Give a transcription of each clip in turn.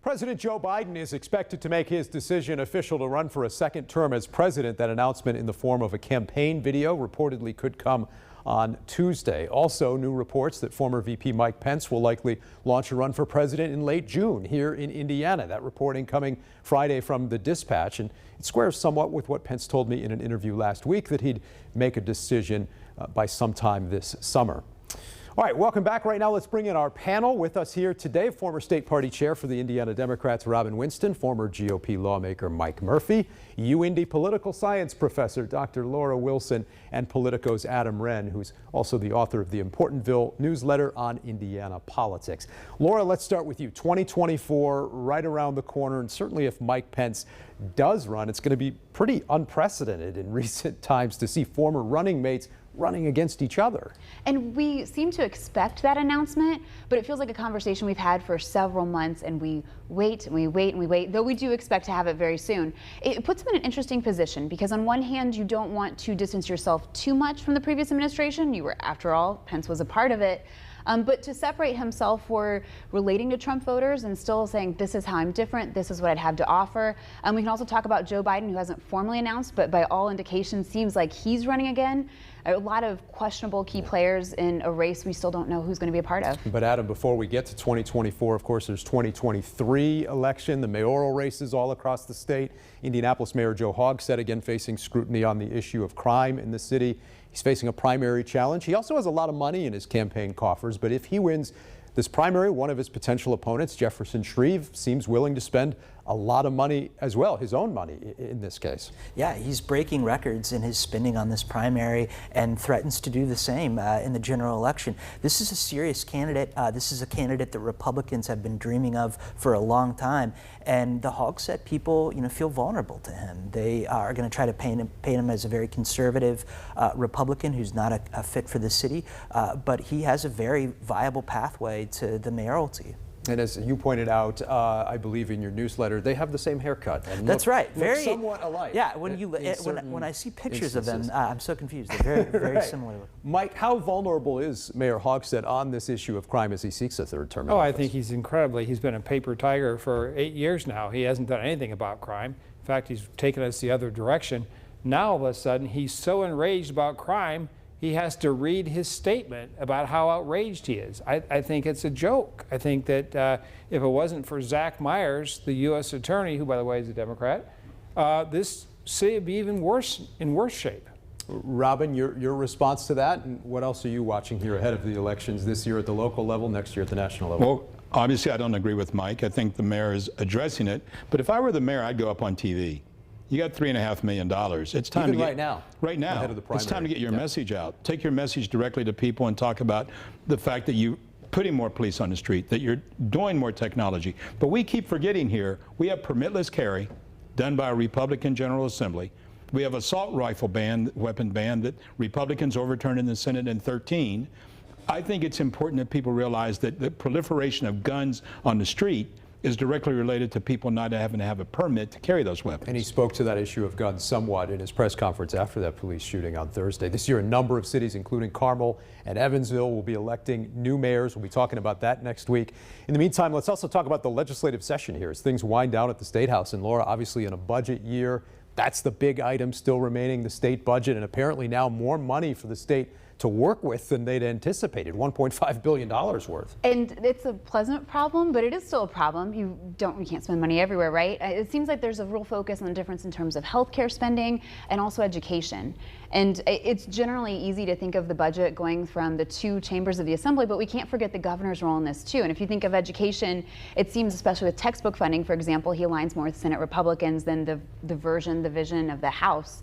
President Joe Biden is expected to make his decision official to run for a second term as president. That announcement in the form of a campaign video reportedly could come on Tuesday. Also, new reports that former VP Mike Pence will likely launch a run for president in late June here in Indiana. That reporting coming Friday from the Dispatch, and it squares somewhat with what Pence told me in an interview last week, that he'd make a decision by sometime this summer. All right, welcome back. Right now, let's bring in our panel. With us here today, former state party chair for the Indiana Democrats, Robin Winston, former GOP lawmaker Mike Murphy, UIndy political science professor Dr. Laura Wilson, and Politico's Adam Wren, who's also the author of the Importantville newsletter on Indiana politics. Laura, let's start with you. 2024 right around the corner, and certainly if Mike Pence does run, it's going to be pretty unprecedented in recent times to see former running mates running against each other. And we seem to expect that announcement, but it feels like a conversation we've had for several months, and we wait and we wait and we wait, though we do expect to have it very soon. It puts him in an interesting position because on one hand, you don't want to distance yourself too much from the previous administration. You were, after all, Pence was a part of it. But to separate himself for relating to Trump voters and still saying, this is how I'm different, this is what I'd have to offer. We can also talk about Joe Biden, who hasn't formally announced, but by all indications seems like he's running again. A lot of questionable key players in a race we still don't know who's going to be a part of. But Adam, before we get to 2024, of course, there's 2023 election, the mayoral races all across the state. Indianapolis Mayor Joe Hogsett again facing scrutiny on the issue of crime in the city. He's facing a primary challenge. He also has a lot of money in his campaign coffers, but if he wins this primary, one of his potential opponents, Jefferson Shreve, seems willing to spend a lot of money as well, his own money in this case. Yeah, he's breaking records in his spending on this primary and threatens to do the same in the general election. This is a serious candidate. This is a candidate that Republicans have been dreaming of for a long time. And the Hogsett people, feel vulnerable to him. They are going to try to paint him as a very conservative Republican who's not a fit for the city. But he has a very viable pathway to the mayoralty. And as you pointed out, I believe in your newsletter, they have the same haircut. And That's right. Very somewhat alike. Yeah. When I see pictures instances of them, I'm so confused. They're very right. similar. Mike, how vulnerable is Mayor Hogsett on this issue of crime as he seeks a third term? Oh, I think he's incredibly. He's been a paper tiger for 8 years now. He hasn't done anything about crime. In fact, he's taken us the other direction. Now, all of a sudden, he's so enraged about crime, he has to read his statement about how outraged he is. I think it's a joke. I think that if it wasn't for Zach Myers, the U.S. attorney, who, by the way, is a Democrat, this city would be even worse, in worse shape. Robin, your response to that, and what else are you watching here ahead of the elections this year at the local level, next year at the national level? Well, obviously, I don't agree with Mike. I think the mayor is addressing it. But if I were the mayor, I'd go up on TV. You got $3.5 million. It's time to get right now. Right now, ahead of the primary. It's time to get your message out. Take your message directly to people and talk about the fact that you putting more police on the street, that you're doing more technology. But we keep forgetting here, we have permitless carry done by a Republican General Assembly. We have assault rifle ban, weapon ban that Republicans overturned in the Senate in 2013. I think it's important that people realize that the proliferation of guns on the street is directly related to people not having to have a permit to carry those weapons. And he spoke to that issue of guns somewhat in his press conference after that police shooting on Thursday. This year, a number of cities, including Carmel and Evansville, will be electing new mayors. We'll be talking about that next week. In the meantime, let's also talk about the legislative session here as things wind down at the State House. And Laura, obviously in a budget year, that's the big item still remaining, the state budget, and apparently now more money for the state to work with than they'd anticipated, $1.5 billion worth. And it's a pleasant problem, but it is still a problem. You can't spend money everywhere, right? It seems like there's a real focus on the difference in terms of healthcare spending and also education. And it's generally easy to think of the budget going from the two chambers of the assembly, but we can't forget the governor's role in this too. And if you think of education, it seems, especially with textbook funding, for example, he aligns more with Senate Republicans than the vision of the House.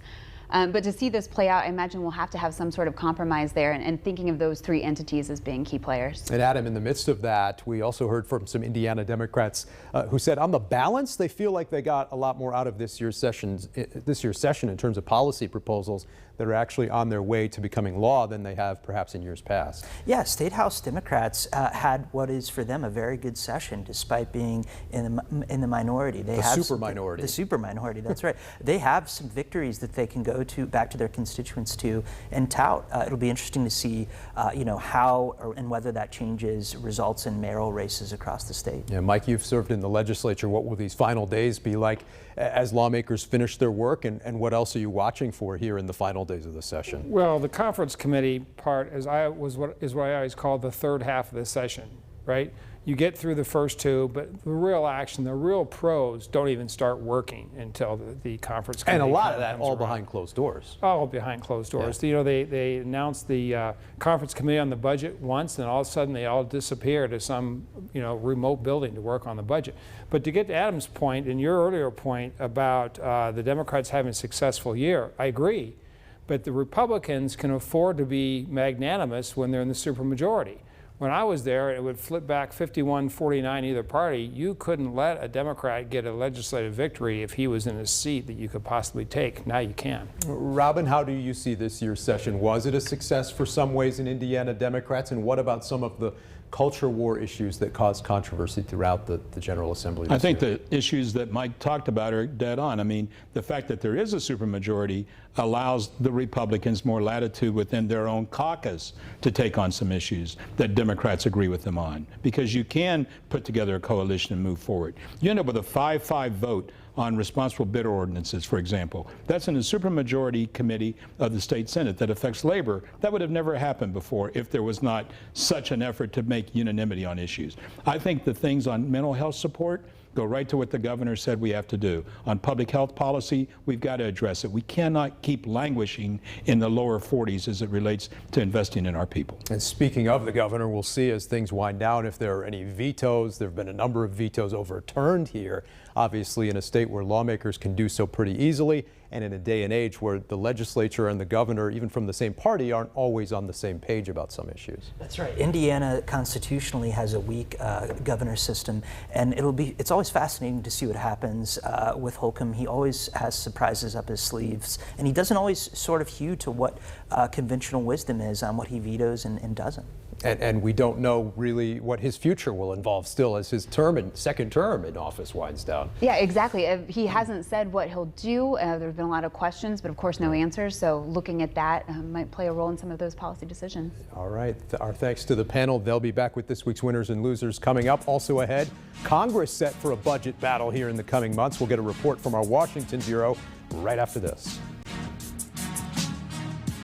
But to see this play out, I imagine we'll have to have some sort of compromise there and thinking of those three entities as being key players. And Adam, in the midst of that, we also heard from some Indiana Democrats who said on the balance, they feel like they got a lot more out of this year's session in terms of policy proposals that are actually on their way to becoming law than they have perhaps in years past. Yeah, State House Democrats had what is for them a very good session despite being in the minority. The super minority. The super minority, that's right. They have some victories that they can go go to back to their constituents to and tout. It'll be interesting to see, how and whether that changes results in mayoral races across the state. Yeah, Mike, you've served in the legislature. What will these final days be like as lawmakers finish their work, and what else are you watching for here in the final days of the session? Well, the conference committee part is what I always call the third half of the session, right? You get through the first two, but the real action, the real pros don't even start working until the conference committee. And a lot of that comes all around. behind closed doors. All behind closed doors. Yeah. They announced the conference committee on the budget once, and all of a sudden they all disappear to some remote building to work on the budget. But to get to Adam's point and your earlier point about the Democrats having a successful year, I agree. But the Republicans can afford to be magnanimous when they're in the supermajority. When I was there, it would flip back 51-49 either party. You couldn't let a Democrat get a legislative victory if he was in a seat that you could possibly take. Now you can. Robin, how do you see this year's session? Was it a success for some ways in Indiana Democrats? And what about some of the culture war issues that caused controversy throughout the General Assembly this I think year? the issues that Mike talked about are dead on. I mean, the fact that there is a supermajority allows the Republicans more latitude within their own caucus to take on some issues that Democrats agree with them on, because you can put together a coalition and move forward. You end up with a 5-5 vote on responsible bidder ordinances, for example. That's in a supermajority committee of the state Senate that affects labor. That would have never happened before if there was not such an effort to make unanimity on issues. I think the things on mental health support go right to what the governor said we have to do. On public health policy, we've got to address it. We cannot keep languishing in the lower 40s as it relates to investing in our people. And speaking of the governor, we'll see as things wind down if there are any vetoes. There have been a number of vetoes overturned here, obviously in a state where lawmakers can do so pretty easily, and in a day and age where the legislature and the governor, even from the same party, aren't always on the same page about some issues. That's right. Indiana constitutionally has a weak governor system, and it's always fascinating to see what happens with Holcomb. He always has surprises up his sleeves, and he doesn't always sort of hew to what conventional wisdom is on what he vetoes and doesn't. And we don't know really what his future will involve still as his second term in office winds down. Yeah, exactly. He hasn't said what he'll do. There have been a lot of questions, but of course no answers. So looking at that might play a role in some of those policy decisions. All right. Our thanks to the panel. They'll be back with this week's winners and losers coming up. Also ahead, Congress set for a budget battle here in the coming months. We'll get a report from our Washington bureau right after this.